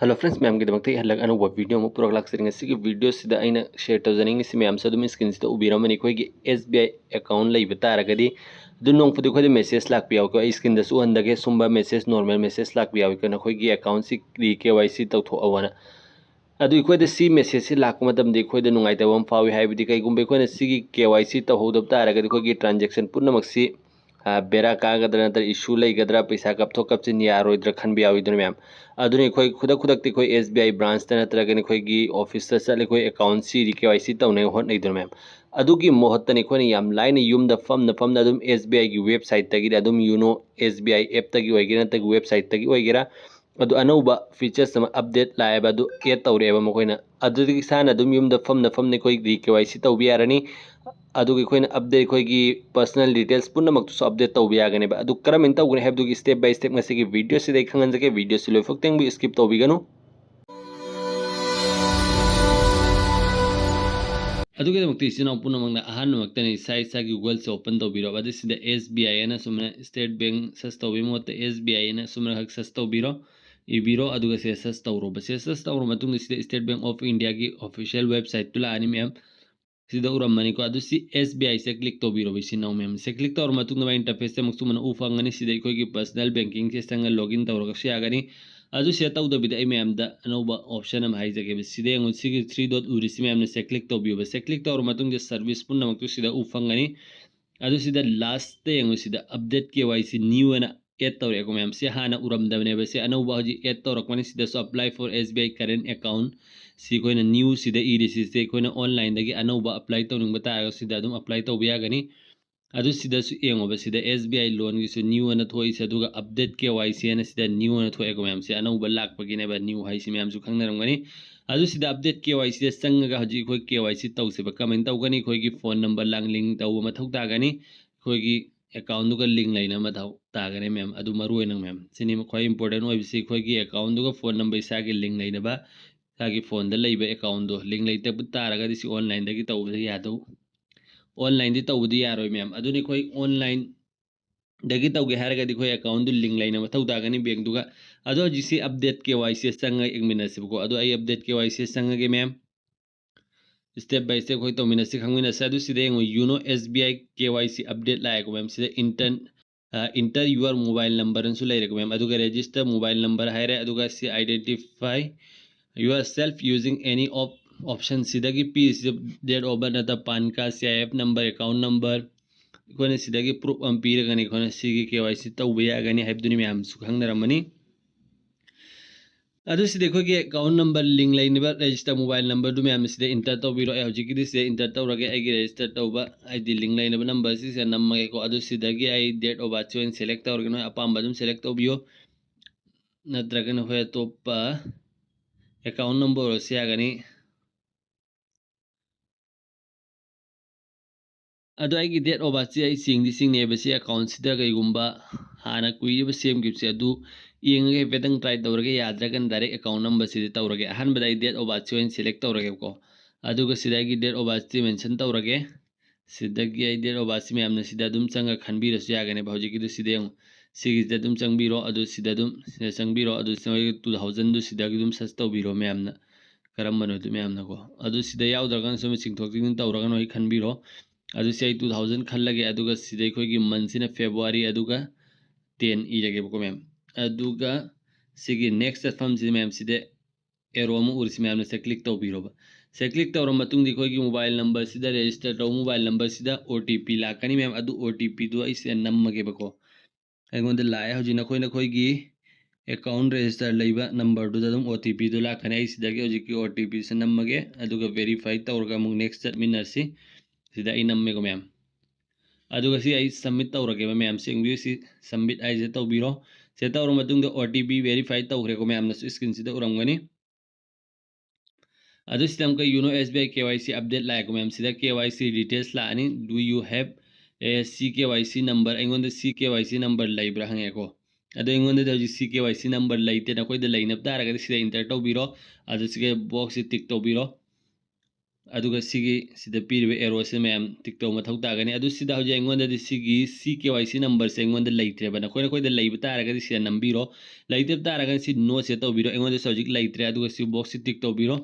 Hello friends ma'am की दमक हलक अनौब video अमु पुरक लाक्सरिंग असिगी वीडियो सिदा अइना शेयर तौजनिंग सि मैम सदुम स्क्रीन सिदा उबिरमनि खोइगी SBI अकाउंट लैब तारगदि दु नोंफुदि खोइदि मेसेज लाकपियाव को स्क्रीन दसु हंदगे सुंबा मेसेज नॉर्मल मेसेज लाकपियाव को नखोइगी अकाउंट सि KYC तौथो अवना अदु इखोइदे सि मेसेज सि लाक मतम दि खोइदे नुंगाइतबम फावी हाइबदि कैगुंबे खोइना सिगी KYC तौहोदब तारगदि खोइगी ट्रांजैक्शन पुनमक सि बेरा कागद्रा नतर इशू लेगद्रा पैसा कपथो कपचिन यारोइद्रा खनबि याविद्रा मैम अदुनि खोइ खुदा खुदक्ति खोइ SBI ब्रांच ता नत्रगनि खोइगी ऑफिस ता चले खोइ अकाउंट सि KYC तौने होटनैद्रा मैम अदुगी मोहत्तनि खोइना याम लाइन युमदा फमना अदुम SBI की वेबसाइट तगी अदुम यूनो SBI ऐप तगी ओइगेरा तगी वेबसाइट तगी ओइगेरा अदु अनौबा फीचर्स सम अपडेट लाएबा अदु एड तौरेबा मखोइना अदुदि सान अदुम युमदा फमना खोइ KYC तौबि यारनी अदुगी खोइना अपडेट खोइगी पर्सनल डिटेल्स पुनमक तो अपडेट तौबि यागनेबा अदु करमिन तौगने हैबदुगी step by step ngasi video से देख खंगनजके वीडियो से लोफक्तेंग भी स्किप तौबिगनु अदुगे दमक्ति इसिना पुनमंगना अहानमक्तनि साइ सागी गूगल से ओपन तौबिरो अदुसिदा SBI ना सुमना स्टेट बैंक सस तौबि मोत SBI ना सुमना हक सस तौबिरो इबिरो अदुगा से सस तौरो बसे सस तौरो मतुंग सिदा स्टेट बैंक ऑफ इंडिया की ऑफिशियल वेबसाइट तुला आनी मैम सिदा उरमनी को अदु सि SBI से क्लिक तौबिरो बिसिनाउ मैम से क्लिक तौर मतुंग मा इंटरफेस से मक्सुमन उफंगनी सिदा कोई पर्सनल बैंकिंग से संग लॉगिन तौरो से आगनी अदु से तौदबिदा आई मैम दा अनौबा ऑप्शन अम हाइजगे सिदा यंगु सिगी 3 डॉट उरिसि मैम ने से क्लिक तौबियो से क्लिक तौर मतुंग सर्विस पुनमक सिदा उफंगनी अदु सिदा लास्ट यंगु सिदा अपडेट KYC न्यू अना एड तौरे को मैम से हाना उरमदबने बसे अनौबा हजि एड तौरकमनि सिदा सो apply for SBI current account सी कोइना न्यू सिदा इरिसि से कोइना ऑनलाइन दगी अनौबा अप्लाई तौनिंग बतागा सिदा अदुम अप्लाई तौबि यागनी अदु सिदा सु एंगोबा सिदा SBI लोन की सु न्यू अना थोइ से अदुगा अपडेट KYC अना सिदा न्यू अना थोइ को मैम से अनौबा लाकपगिने बा न्यू हाइसि मैम सु खंगनरमगनी अदु सिदा अपडेट KYC से संगगा हजि खोइ KYC तौसे बा कमेंट तौगनी खोइ की फोन नंबर लांग लिंक तौ मथौ तागनी खोइ की अकाउंट दुगा लिंक लाइना मथौ तागने मैम अदु मरु एनंग मैम सिनि खोइ इंपोर्टेंट ओइबिसि खोइ की अकाउंट दुगा फोन नंबर सागे लिंक लाइना बा सागे फोन दा लैबा अकाउंट दो लिंक लाइते तारगा दिसि ऑनलाइन दगी तौबा यादौ ऑनलाइन दी तौबदी यारोय मैम अदुनि खोइ ऑनलाइन दगी तौगे हारगदी खोइ अकाउंट दु लिंक लाइना मथौ तागनी बैंक दुगा अदो जिसि अपडेट KYC संग एक मिनट से को अदो आई अपडेट KYC संगगे मैम स्टेप बाय स्टेप खोइ तौमिनसि खंगमिनसि अदु सिदे यूनो SBI KYC अपडेट लायको मैम सिदे इंटर योर मोबाइल नंबर अनसु लैरको मैम अदुगा रजिस्टर मोबाइल नंबर हायरे अदुगा सि identify yourself using any option सिदगी पी डेट ऑफ बर्थ नता PAN card CIF number account number कोने सिदगी प्रूफ अम पीरगनी कोने सिगी KYC तौबा यागनी हाइबदुनि मैम सु खंगनरमनी अदु सिदे खोइगे अकाउंट नंबर लिंक लाइनिबा रजिस्टर मोबाइल नंबर दु मैम सिदे इंटर तौबिरो ए हजिकी से इंटर तौरगे आइगे रजिस्टर तौबा आईडी लिंक लाइनिबा नंबर से नम्मगे को अदु सिदगी आई डेट ऑफ बर्थ चोइन सेलेक्ट तौरगे नो अपाम बदुम सेलेक्ट तौबियो नत्रगन होय तोपा अकाउंट नंबर से आगनी अदो आई डेट ऑफ बर्थ से आई सिंगनेबसे अकाउंट सिदा कईगुंबा हाना कुइबा सेम गिफ्ट अदु येंगे वेदंग ट्राई तौरगे याद्रगन डायरेक्ट अकाउंट नंबर से तौरगे अहनबदा आई डेट ऑफ बर्थ से सेलेक्ट तौरगे को अदुगा सिदागी डेट ऑफ बर्थ से मेंशन तौरगे सिदगी आई डेट ऑफ बर्थ से मैम सिदा दुम चंगा खनबिरसु यागने भौजिकी दु सिदे सिगिदा दुम चंगबिरो अदु सिदा दुम चंगबिरो अदु 2000 दु सिदागी दुम सस तौबिरो मैमना करमबनो दु मैमना को अदु सिदा याउद्रगन सम चिंगथोक तौरगन होई खनबिरो अदु से 2000 खल्लगे अदुगा सिदे खोइगी मंसिना फेब्रुआरी अदुगा 10 इरगे बको मैम अदुगा सिगी नेक्स्ट फर्म से मैम सिदे एरो म उरिस मैम ने से क्लिक तौबिरोबा से क्लिक तौर मतुंग दी खोइगी मोबाइल नंबर सिदा रजिस्टर तौ मोबाइल नंबर सिदा OTP लाकनी मैम अदु OTP दु इसे नम्मगे बको अगोंद लाए हजिना खोइना खोइगी अकाउंट रजिस्टर लेबा नंबर दु दम OTP दु लाकनी आई सिदा के हजिकी OTP से नम्मगे अदुगा वेरीफाई तौरगा मु नेक्स्ट चटमिनरसी सिदा आई नम्मेगो मैम अदुगा सी आई सबमिट तौरगे मैम सिंगबी सी सबमिट आई जे तौबिरो से तौर मतुंग OTP वेरीफाई तौरेको मैम नसु स्क्रीन सिदा उरमगनी अदु सिस्टम का यूनो SBI KYC अपडेट लायको मैम सिदा KYC डिटेल्स लानी do you have a CKYC number अगोंद CKYC नंबर लैब्रा हंगेको अदु अगोंद हजि CKYC नंबर लैते नकोइद लैनब तारगदि सिदा इंटर तौबिरो अदु सिगे box tick तौबिरो aduga sigi sida piribe error se ma'am tiktok mathau tagani adu sida hoje engonda di sigi CKYC number se engonda leitre bana koina koida leiba taraga di sida nambiro leite taraga si no se tawbiro engonda sojik leitre aduga si box si tiktok biro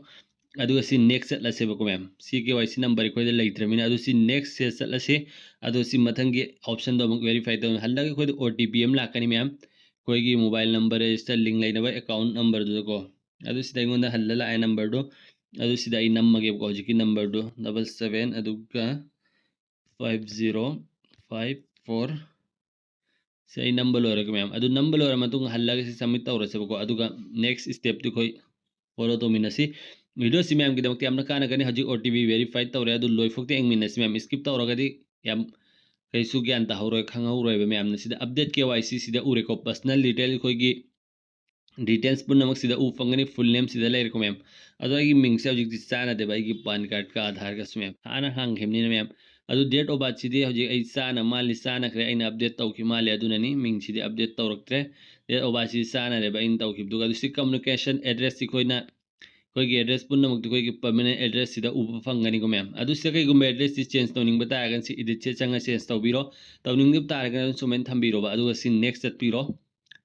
aduga si next set lase bako ma'am CKYC number koida leitre mina adu si next set lase adu si mathangi option do verify taw halaga koida OTP em lakani ma'am koigi mobile number register link lainaba account number do ko adu sida engonda halala ai number do adu sida ai nammage ko hojiki number do 77 aduga 5054 se ai number lora ko ma'am adu number lora matung halaga si submit tawra se ko aduga next step tu koi follow to minasi video si ma'am gidamakti amna kana gani haji OTP verify tawre adu loi fokte eng minasi ma'am skip tawra gadi yam kaisu gyan ta hawroi khanghauroi ba ma'am sida update KYC sida ure ko personal detail koi gi details पुनमक सिदा उ फंगनी full name सिदा लेर को ma'am अदो आई Ming से हजिक चाना दे by की पान कार्ड का आधार का मैम हाना हांग हेमनी मैम अदो डेट ऑफ बर्थ सिदे हजिक आई चाना माली चाना खरे आइना अपडेट तौखि माले अदुननी मिंग सिदे अपडेट तौरक्त्रे डेट ऑफ बर्थ सिदे चाना दे बाई इन तौखि दुगा दुसि कम्युनिकेशन एड्रेस सि कोइना कोई एड्रेस पुनमक कोई परमानेंट एड्रेस सिदा उ फंगनी को मैम अदु से कई गुम एड्रेस सि चेंज तौनिंग बतागन सि इदिट से चंगा चेंज तौबिरो तौनिंग दिब तारगन सुमेन थंबिरो बा अदुगा सि नेक्स्ट चटपिरो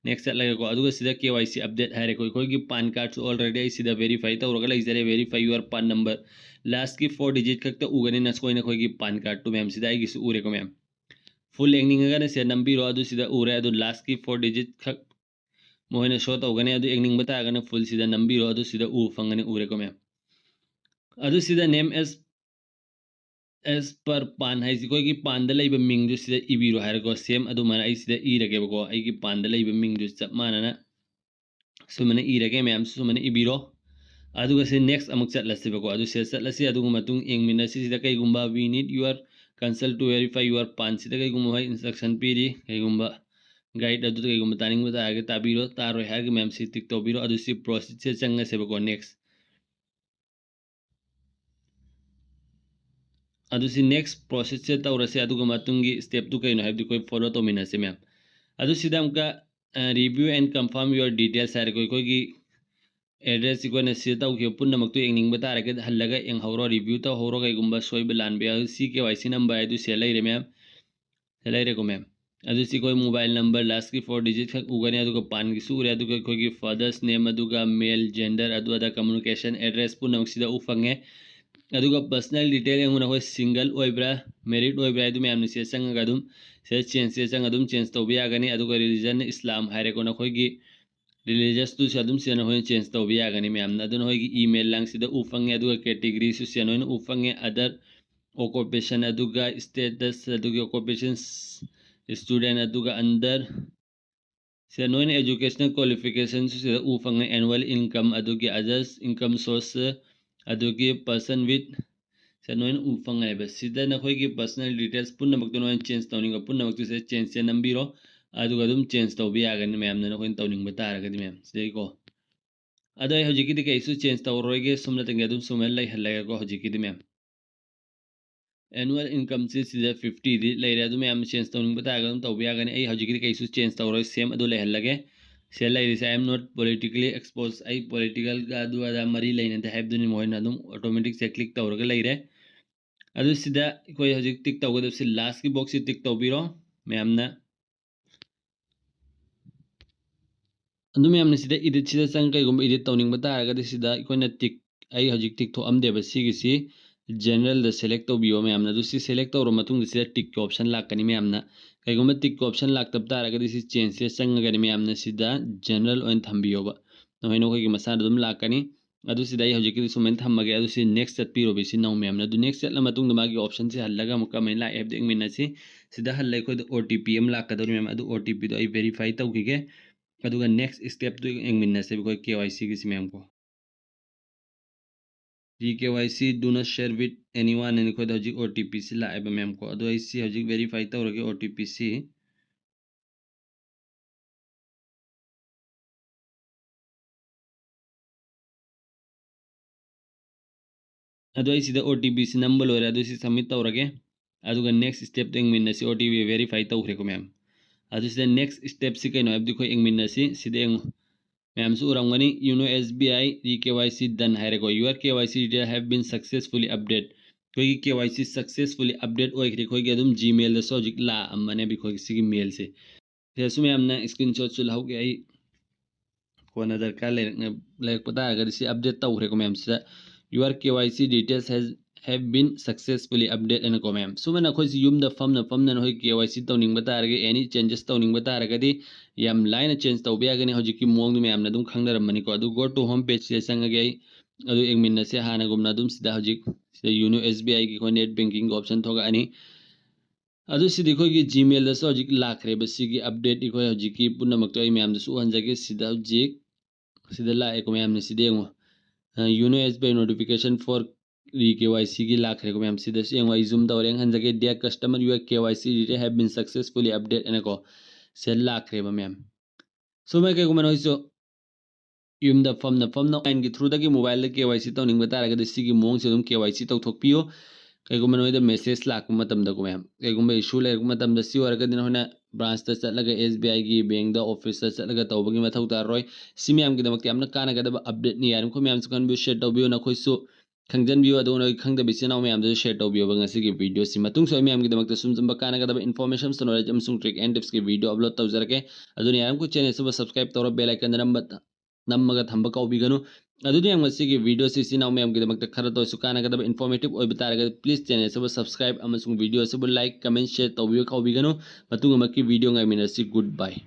नेक्स्ट चलगे को अदुगा सिदा KYC अपडेट हारे कोई की पान कार्ड ऑलरेडी सिदा वेरीफाई तौरगा लेजरे वेरीफाई योर पान नंबर लास्ट की 4 डिजिट खक्ता उगनी नसकोइना कोई की पान कार्ड टू मैम सिदा आइगी उरे को मैम फुल एंगनिंग से नंबीरो अदु सिदा उरे अदु लास्ट की 4 डिजिट खक मोहने शो तौगने अदु एंगनिंग बतागने फुल सिदा नंबीरो अदु सिदा उ फंगने उरे को मैम अदु सिदा नेम एस पर पान है कोई की पान दलाइब मिंग जो सिदा इबीरो हारको सेम अदु माना आई सिदा इरगे बको आई की पान दलाइब मिंग जो चप मानना सुमने इरगे मैम सुमने इबीरो अदुगा से नेक्स्ट अमुक चटलसे बको अदु से चटलसे अदुगा मतुंग एंगमिना सिदा कईगुंबा we need your consult to verify your PAN सिदा कईगुंबा इंस्ट्रक्शन पीरी कईगुंबा गाइड अदु कईगुंबा तानिंग बता आगे ताबीरो तारो हागे मैम सि टिक तोबीरो अदु सि प्रोसेस से चंगा से बको नेक्स्ट अदु सि नेक्स्ट प्रोसेस से तौरसे अदुगा मतुंगी स्टेप टू कईनो हाइबदि कोई फॉलो तो मिनसे मैम अदु सिदा हमका review and confirm your details हारे कोई की एड्रेस कोई से तौखे पुनमक एंगनिंग तारगे हल्लगा एंगहौरो रिव्यू तौहौरो कईगुंबा सोइब लानबे CKYC नंबर है से लेरे मैम से लेरे को मैम अदु सि कोई मोबाइल नंबर लास्ट की 4 डिजिट खक उगने अदुगा पान की सूरे अदुगा कोई की फादर्स नेम अदुगा मेल जेंडर अदुदा कम्युनिकेशन एड्रेस पुनमक सिदा उफंगे अदुगा पर्सनल डिटेल एंगुना होय सिंगल ओइब्रा मेरिड ओइब्रा अदु मैम से संगा अदुम से चेंज तौबे यागनी अदुगा रिलीजन इस्लाम हारे को नखोय की रिलीजियस तु सदुम से होय चेंज तौबे यागनी मैम अदुन होय की ईमेल लांग सिदा उफंगे अदुगा कैटेगरी सु से होय उफंगे अदर ऑक्युपेशन अदुगा स्टेटस अदुगा ऑक्युपेशन स्टूडेंट अदुगा अंडर से नोइन एजुकेशनल क्वालिफिकेशन से उफंगे एनुअल इनकम अदुगी अदर्स इनकम सोर्स अदुगी पर्सन विथ से नोइन उफंगे बस सिदा नखोय की पर्सनल डिटेल्स पुनमक नोइन चेंज तौनिंग पुनमक से चेंज से नंबीरो अदुगा दुम चेंज तौबे यागनी मैम नखोय तौनिंग बतारगदी मैम सिदे को अदो हजिकी दी कैसु चेंज तौरोगे सुमना तंगे दुम सुमल लाई हल्लेगा को हजिकी दी मैम एनुअल इनकम से सीधा 50 दी लेरे अदु मैम चेंज तौनिंग बतागा दुम तौबे यागनी आई हजिकी दी कैसु चेंज तौरोगे सेम अदु ले हल्लगे से लाई से I am not politically expose I political का अदु अदा मरी लाइन ते हाइब दुनि मोहन दुम ऑटोमेटिक से क्लिक तौरोगे लेरे अदु सीधा कोई हजिक टिक तौगे से लास्ट की बॉक्स टिक तौबीरो मैम ना अदु मैम ने सीधा एडिट सीधा संग कईगुम एडिट तौनिंग बतारगदी सीधा कोइना टिक आई हजिक टिक थो अमदेबा सिगिसी जनरल द सेलेक्ट तौबियो मैम ना दुसी सेलेक्ट तौरो मतुंग सीधा टिक के ऑप्शन लाकनी मैम ना कईगुम टिक के ऑप्शन लाक्तब तारगदी सी चेंज से संगगनी मैम ना सीधा जनरल ओइन थंबियोबा नोइनो कोई मसा दुम लाकनी अदु सीधा आई हजिक सुमेन थमगे अदु सी नेक्स्ट चटपिरो बिसी नौ मैम ना दु नेक्स्ट चटला मतुंग मागी ऑप्शन से हल्लगा मुका मैं ला एप देंग मिनसी सीधा हल्लै कोई OTP एम लाकदो मैम अदु OTP दो आई वेरीफाई तौगिगे अदुगा नेक्स्ट स्टेप तो एंगमिनसे कोई KYC की मैम को KYC do not share with anyone any कोई हजिक OTP से लाएब मैम को अदु ऐसी हजिक वेरीफाई तौरगे OTP से अदु ऐसी OTP से नंबर हो रहा है अदु सबमिट तौरगे अदुगा नेक्स्ट स्टेप तो एंगमिनसे OTP वेरीफाई तौरे को मैम अदु से नेक्स्ट स्टेप से कई नो अब देखो एंगमिनसे सीधे मैम उरमगनी YONO SBI re KYC done है your KYC detail have been successfully update कोई KYC सक्सेसफुली अपडेट होइखरे कोई अदुम Gmail दसो हजिक ला अमने भी कोई सिगी मेल से सेसु मैमना स्क्रीनशॉट सु लहौगे आई कोना दरकार लेरक पता अगर इसे अपडेट तौरे को मैम से your KYC details have been successfully update एन को मैम सुमन अखोई यूम द फमना होई KYC तौनिंग बता रगे एनी चेंजेस तौनिंग बता रगदी याम लाइन चेंज तौबे यागनी हजिकी मोंग मैम ना दुम खंगदरमनी को अदु गो टू होम पेज से संगगे आई अदु एक मिनट से हाना गुमना दुम सिदा हजिक यूनो SBI की को नेट बैंकिंग ऑप्शन थोगा अनि अदु सिदी कोई Gmail दसो हजिक लाखरे बसिगी अपडेट इको हजिकी पुनमक तो आई मैम दसु हंजगे सिदा हजिक सिदा ला एको मैम ने सिदे YONO SBI notification for re KYC की लाख रेको मैम सिदा से एंग जूम तौर एंग हंजगे dear customer your KYC detail have been successfully update एन को से लाख रेबा मैम सो मैं के गुमन होइसो यूम द फम लाइन की थ्रू दगी मोबाइल द KYC तौनिंग बता रगदे सिगी मोंग से दुम KYC तौथोकपियो कईगुम मेसेज लाख को मैम कईगुम इशू लेर सी ब्रांच चलग SBI की बैंक ऑफिस चलग तौबगी मथौ तारोय सी मैम कानगदब अपडेट नि यारम को मैम खनबि शेयर तौबियो नखोइसु खंजनबियो अदोन खंगदब इसिनाव मैम शेयर तौबियो ngasi की वीडियो सी मतुंग सो मैम की सुमजम कानगदब इन्फॉर्मेशन नॉलेज अमसुंग ट्रिक एंड टिप्स की वीडियो अपलोड तौजरके अदोन यारम को चैनल सब सब्सक्राइब तौर बेल आइकन नम्मगा थंब कौबिगनु अदुदी हम ngasi वीडियो से सिनाव मैम की खर तो सुकानगदब इन्फॉर्मेटिव ओइ बतारग प्लीज चैनल सब सब्सक्राइब अमसुंग वीडियो सब लाइक कमेंट शेयर तौबियो कौबिगनु मतुंग अमकी video ngai minasi good bye.